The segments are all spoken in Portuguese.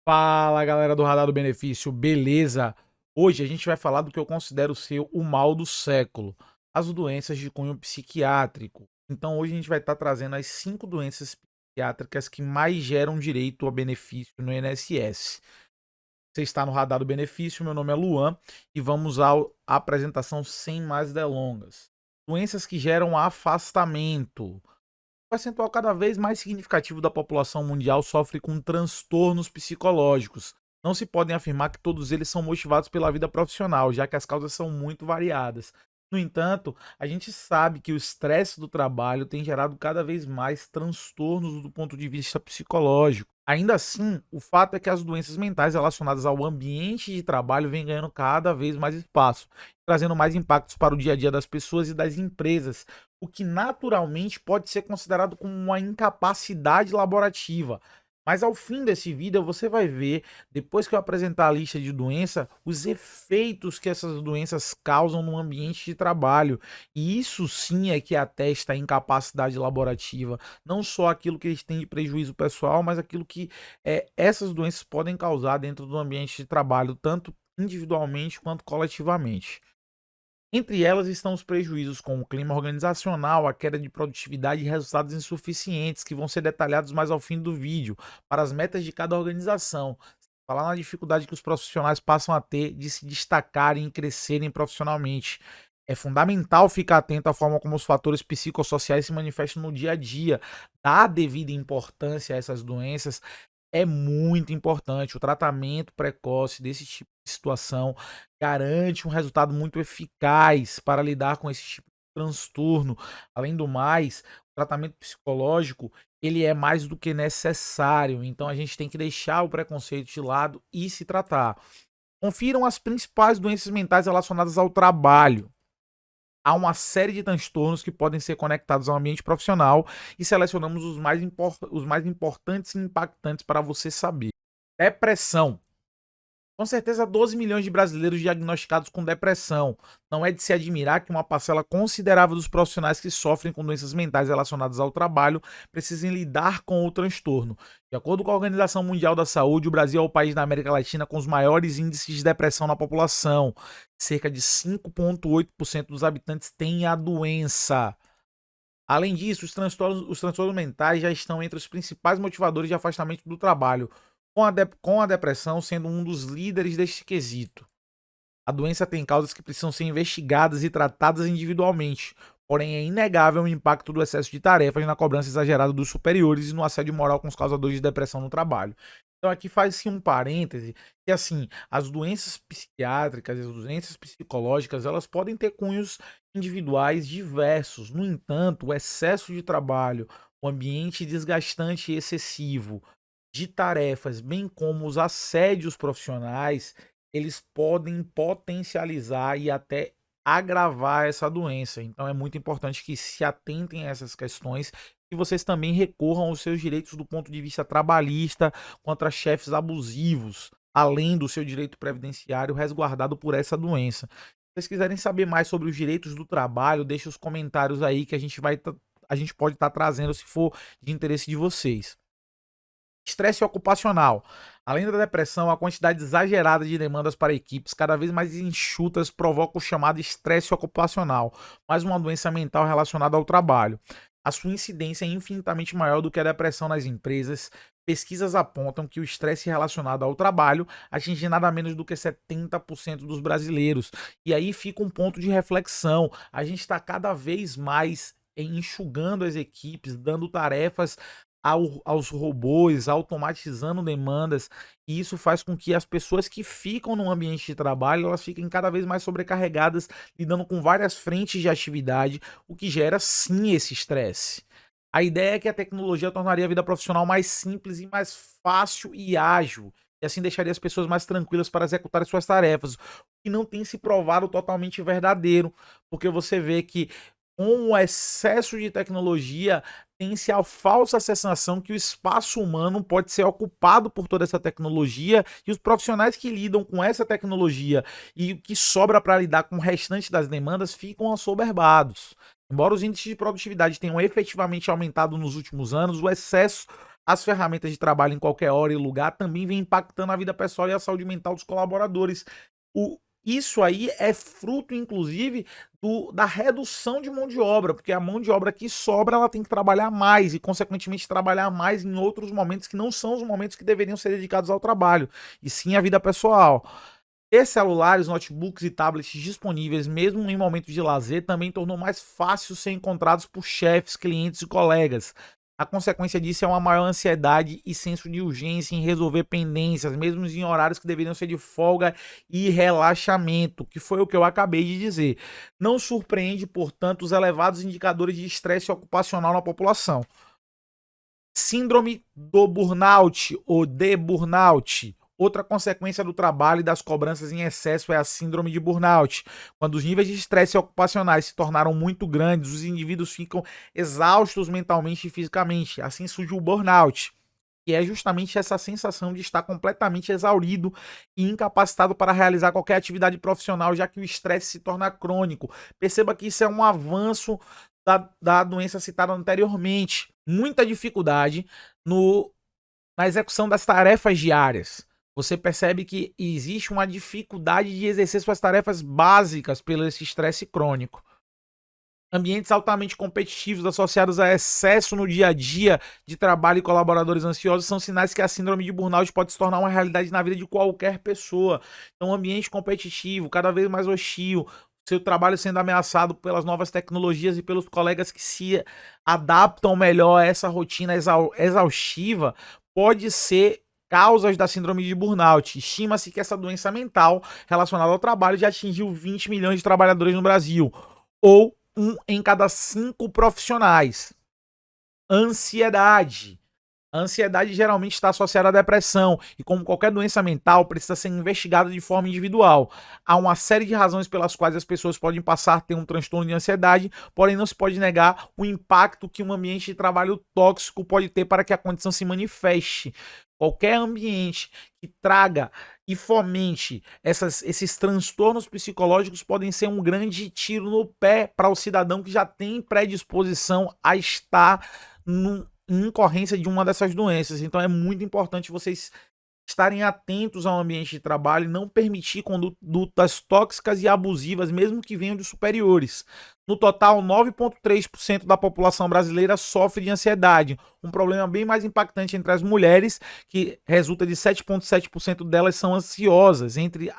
Fala galera do Radar do Benefício, beleza? Hoje a gente vai falar do que eu considero ser o mal do século, as doenças de cunho psiquiátrico. Então hoje a gente vai estar trazendo as 5 doenças psiquiátricas que mais geram direito a benefício no INSS. Você está no Radar do Benefício, meu nome é Luan e vamos à apresentação sem mais delongas. Doenças que geram afastamento. O percentual cada vez mais significativo da população mundial sofre com transtornos psicológicos. Não se podem afirmar que todos eles são motivados pela vida profissional, já que as causas são muito variadas. No entanto, a gente sabe que o estresse do trabalho tem gerado cada vez mais transtornos do ponto de vista psicológico. Ainda assim, o fato é que as doenças mentais relacionadas ao ambiente de trabalho vêm ganhando cada vez mais espaço, trazendo mais impactos para o dia a dia das pessoas e das empresas, o que naturalmente pode ser considerado como uma incapacidade laborativa. Mas ao fim desse vídeo você vai ver, depois que eu apresentar a lista de doenças, os efeitos que essas doenças causam no ambiente de trabalho. E isso sim é que atesta a incapacidade laborativa, não só aquilo que eles têm de prejuízo pessoal, mas aquilo que essas doenças podem causar dentro do ambiente de trabalho, tanto individualmente quanto coletivamente. Entre elas estão os prejuízos com o clima organizacional, a queda de produtividade e resultados insuficientes, que vão ser detalhados mais ao fim do vídeo, para as metas de cada organização. Falar na dificuldade que os profissionais passam a ter de se destacarem e crescerem profissionalmente. É fundamental ficar atento à forma como os fatores psicossociais se manifestam no dia a dia, dar a devida importância a essas doenças é muito importante. O tratamento precoce desse tipo de situação garante um resultado muito eficaz para lidar com esse tipo de transtorno. Além do mais, o tratamento psicológico, ele é mais do que necessário, então a gente tem que deixar o preconceito de lado e se tratar. Confiram as principais doenças mentais relacionadas ao trabalho. Há uma série de transtornos que podem ser conectados ao ambiente profissional e selecionamos os mais importantes e impactantes para você saber. Depressão. Com certeza, 12 milhões de brasileiros diagnosticados com depressão. Não é de se admirar que uma parcela considerável dos profissionais que sofrem com doenças mentais relacionadas ao trabalho precisem lidar com o transtorno. De acordo com a Organização Mundial da Saúde, o Brasil é o país da América Latina com os maiores índices de depressão na população. Cerca de 5,8% dos habitantes têm a doença. Além disso, os transtornos mentais já estão entre os principais motivadores de afastamento do trabalho, com a depressão sendo um dos líderes deste quesito. A doença tem causas que precisam ser investigadas e tratadas individualmente, porém é inegável o impacto do excesso de tarefas na cobrança exagerada dos superiores e no assédio moral com os causadores de depressão no trabalho. Então aqui faz-se um parêntese que assim, as doenças psiquiátricas, as doenças psicológicas, elas podem ter cunhos individuais diversos. No entanto, o excesso de trabalho, o ambiente desgastante e excessivo de tarefas, bem como os assédios profissionais, eles podem potencializar e até agravar essa doença. Então é muito importante que se atentem a essas questões e vocês também recorram aos seus direitos do ponto de vista trabalhista contra chefes abusivos, além do seu direito previdenciário resguardado por essa doença. Se vocês quiserem saber mais sobre os direitos do trabalho, deixe os comentários aí que a gente pode estar trazendo se for de interesse de vocês. Estresse ocupacional. Além da depressão, a quantidade exagerada de demandas para equipes cada vez mais enxutas provoca o chamado estresse ocupacional, mais uma doença mental relacionada ao trabalho. A sua incidência é infinitamente maior do que a depressão nas empresas. Pesquisas apontam que o estresse relacionado ao trabalho atinge nada menos do que 70% dos brasileiros. E aí fica um ponto de reflexão. A gente está cada vez mais enxugando as equipes, dando tarefas aos robôs, automatizando demandas, e isso faz com que as pessoas que ficam no ambiente de trabalho, elas fiquem cada vez mais sobrecarregadas, lidando com várias frentes de atividade, o que gera sim esse estresse. A ideia é que a tecnologia tornaria a vida profissional mais simples e mais fácil e ágil, e assim deixaria as pessoas mais tranquilas para executar suas tarefas, o que não tem se provado totalmente verdadeiro, porque você vê que com o excesso de tecnologia, tem-se a falsa sensação que o espaço humano pode ser ocupado por toda essa tecnologia e os profissionais que lidam com essa tecnologia e o que sobra para lidar com o restante das demandas ficam assoberbados. Embora os índices de produtividade tenham efetivamente aumentado nos últimos anos, o excesso as ferramentas de trabalho em qualquer hora e lugar também vem impactando a vida pessoal e a saúde mental dos colaboradores. Isso aí é fruto, inclusive, da redução de mão de obra, porque a mão de obra que sobra, ela tem que trabalhar mais e, consequentemente, trabalhar mais em outros momentos que não são os momentos que deveriam ser dedicados ao trabalho, e sim à vida pessoal. Ter celulares, notebooks e tablets disponíveis, mesmo em momentos de lazer, também tornou mais fácil ser encontrados por chefes, clientes e colegas. A consequência disso é uma maior ansiedade e senso de urgência em resolver pendências, mesmo em horários que deveriam ser de folga e relaxamento, que foi o que eu acabei de dizer. Não surpreende, portanto, os elevados indicadores de estresse ocupacional na população. Síndrome do burnout ou de burnout. Outra consequência do trabalho e das cobranças em excesso é a síndrome de burnout. Quando os níveis de estresse ocupacionais se tornaram muito grandes, os indivíduos ficam exaustos mentalmente e fisicamente. Assim surge o burnout, que é justamente essa sensação de estar completamente exaurido e incapacitado para realizar qualquer atividade profissional, já que o estresse se torna crônico. Perceba que isso é um avanço da doença citada anteriormente. Muita dificuldade na execução das tarefas diárias. Você percebe que existe uma dificuldade de exercer suas tarefas básicas pelo esse estresse crônico. Ambientes altamente competitivos associados a excesso no dia a dia de trabalho e colaboradores ansiosos são sinais que a síndrome de burnout pode se tornar uma realidade na vida de qualquer pessoa. Então, um ambiente competitivo, cada vez mais hostil, seu trabalho sendo ameaçado pelas novas tecnologias e pelos colegas que se adaptam melhor a essa rotina exaustiva, pode ser causas da síndrome de burnout. Estima-se que essa doença mental relacionada ao trabalho já atingiu 20 milhões de trabalhadores no Brasil, ou 1 em cada 5 profissionais. Ansiedade. A ansiedade geralmente está associada à depressão e, como qualquer doença mental, precisa ser investigada de forma individual. Há uma série de razões pelas quais as pessoas podem passar a ter um transtorno de ansiedade, porém não se pode negar o impacto que um ambiente de trabalho tóxico pode ter para que a condição se manifeste. Qualquer ambiente que traga e fomente esses transtornos psicológicos podem ser um grande tiro no pé para o cidadão que já tem predisposição a estar em ocorrência de uma dessas doenças. Então é muito importante vocês estarem atentos ao ambiente de trabalho e não permitir condutas tóxicas e abusivas, mesmo que venham de superiores. No total, 9,3% da população brasileira sofre de ansiedade, um problema bem mais impactante entre as mulheres, que resulta de 7,7% delas são ansiosas, entre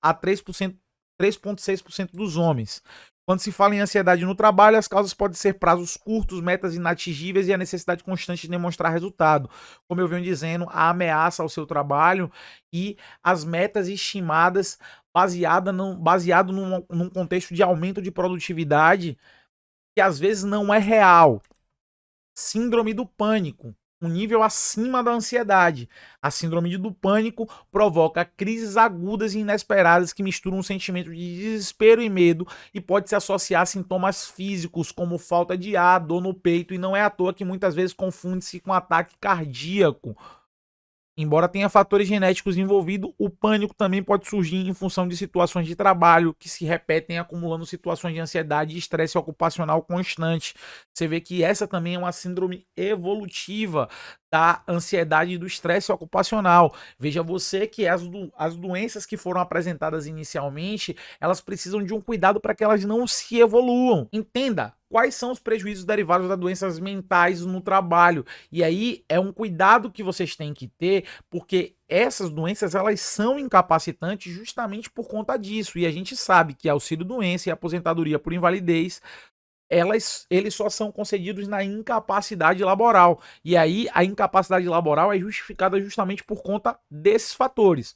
a 3,6% dos homens. Quando se fala em ansiedade no trabalho, as causas podem ser prazos curtos, metas inatingíveis e a necessidade constante de demonstrar resultado. Como eu venho dizendo, a ameaça ao seu trabalho e as metas estimadas baseado num contexto de aumento de produtividade que às vezes não é real. Síndrome do pânico, um nível acima da ansiedade. A síndrome do pânico provoca crises agudas e inesperadas que misturam um sentimento de desespero e medo e pode se associar a sintomas físicos como falta de ar, dor no peito, e não é à toa que muitas vezes confunde-se com ataque cardíaco. Embora tenha fatores genéticos envolvidos, o pânico também pode surgir em função de situações de trabalho que se repetem, acumulando situações de ansiedade e estresse ocupacional constante. Você vê que essa também é uma síndrome evolutiva da ansiedade e do estresse ocupacional. Veja você que as doenças que foram apresentadas inicialmente, elas precisam de um cuidado para que elas não se evoluam. Entenda quais são os prejuízos derivados das doenças mentais no trabalho. E aí é um cuidado que vocês têm que ter, porque essas doenças elas são incapacitantes justamente por conta disso. E a gente sabe que auxílio-doença e aposentadoria por invalidez eles só são concedidos na incapacidade laboral. E aí a incapacidade laboral é justificada justamente por conta desses fatores.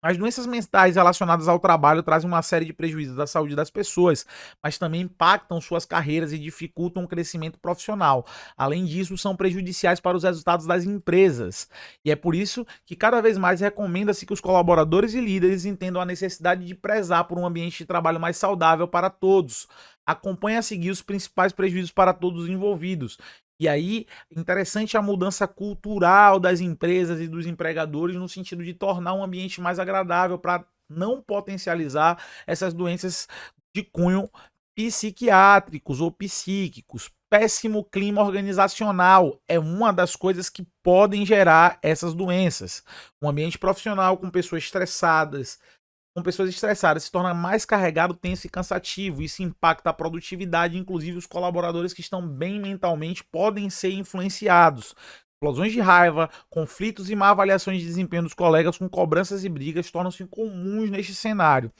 As doenças mentais relacionadas ao trabalho trazem uma série de prejuízos à saúde das pessoas, mas também impactam suas carreiras e dificultam o crescimento profissional. Além disso, são prejudiciais para os resultados das empresas. E é por isso que cada vez mais recomenda-se que os colaboradores e líderes entendam a necessidade de prezar por um ambiente de trabalho mais saudável para todos. Acompanhe a seguir os principais prejuízos para todos os envolvidos. E aí, interessante a mudança cultural das empresas e dos empregadores no sentido de tornar um ambiente mais agradável para não potencializar essas doenças de cunho psiquiátricos ou psíquicos. péssimo clima organizacional é uma das coisas que podem gerar essas doenças. Um ambiente profissional com pessoas estressadas se torna mais carregado, tenso e cansativo. Isso impacta a produtividade, inclusive os colaboradores que estão bem mentalmente podem ser influenciados. Explosões de raiva, conflitos e má avaliações de desempenho dos colegas com cobranças e brigas tornam-se comuns neste cenário.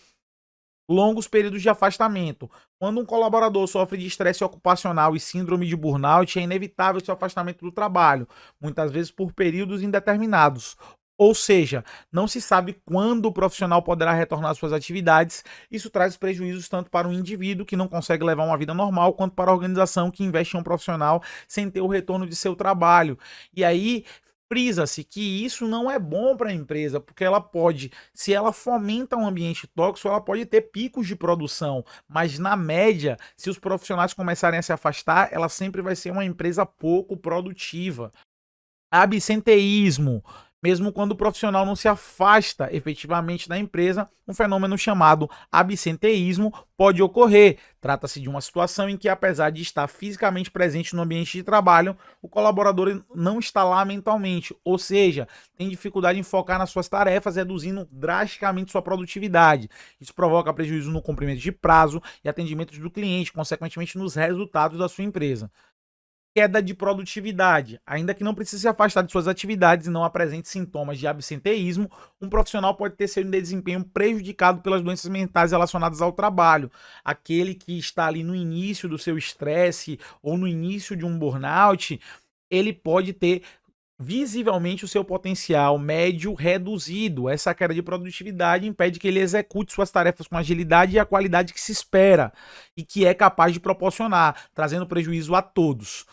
Longos períodos de afastamento. Quando um colaborador sofre de estresse ocupacional e síndrome de burnout, é inevitável seu afastamento do trabalho, muitas vezes por períodos indeterminados. Ou seja, não se sabe quando o profissional poderá retornar às suas atividades. Isso traz prejuízos tanto para o indivíduo, que não consegue levar uma vida normal, quanto para a organização, que investe em um profissional sem ter o retorno de seu trabalho. E aí, frisa-se que isso não é bom para a empresa, porque ela pode, se ela fomenta um ambiente tóxico, ela pode ter picos de produção, mas na média, se os profissionais começarem a se afastar, ela sempre vai ser uma empresa pouco produtiva. Absenteísmo. Mesmo quando o profissional não se afasta efetivamente da empresa, um fenômeno chamado absenteísmo pode ocorrer. Trata-se de uma situação em que, apesar de estar fisicamente presente no ambiente de trabalho, o colaborador não está lá mentalmente, ou seja, tem dificuldade em focar nas suas tarefas, reduzindo drasticamente sua produtividade. Isso provoca prejuízo no cumprimento de prazo e atendimento do cliente, consequentemente nos resultados da sua empresa. Queda de produtividade. Ainda que não precise se afastar de suas atividades e não apresente sintomas de absenteísmo, um profissional pode ter seu desempenho prejudicado pelas doenças mentais relacionadas ao trabalho. Aquele que está ali no início do seu estresse ou no início de um burnout, ele pode ter visivelmente o seu potencial médio reduzido. Essa queda de produtividade impede que ele execute suas tarefas com agilidade e a qualidade que se espera e que é capaz de proporcionar, trazendo prejuízo a todos.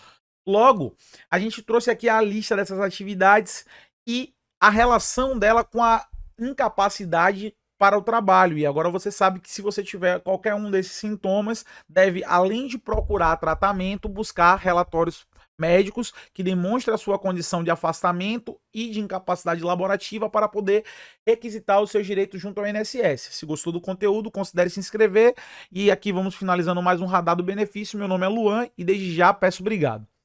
Logo, a gente trouxe aqui a lista dessas atividades e a relação dela com a incapacidade para o trabalho. E agora você sabe que se você tiver qualquer um desses sintomas, deve, além de procurar tratamento, buscar relatórios médicos que demonstrem a sua condição de afastamento e de incapacidade laborativa para poder requisitar os seus direitos junto ao INSS. Se gostou do conteúdo, considere se inscrever. E aqui vamos finalizando mais um Radar do Benefício. Meu nome é Luan e desde já peço obrigado.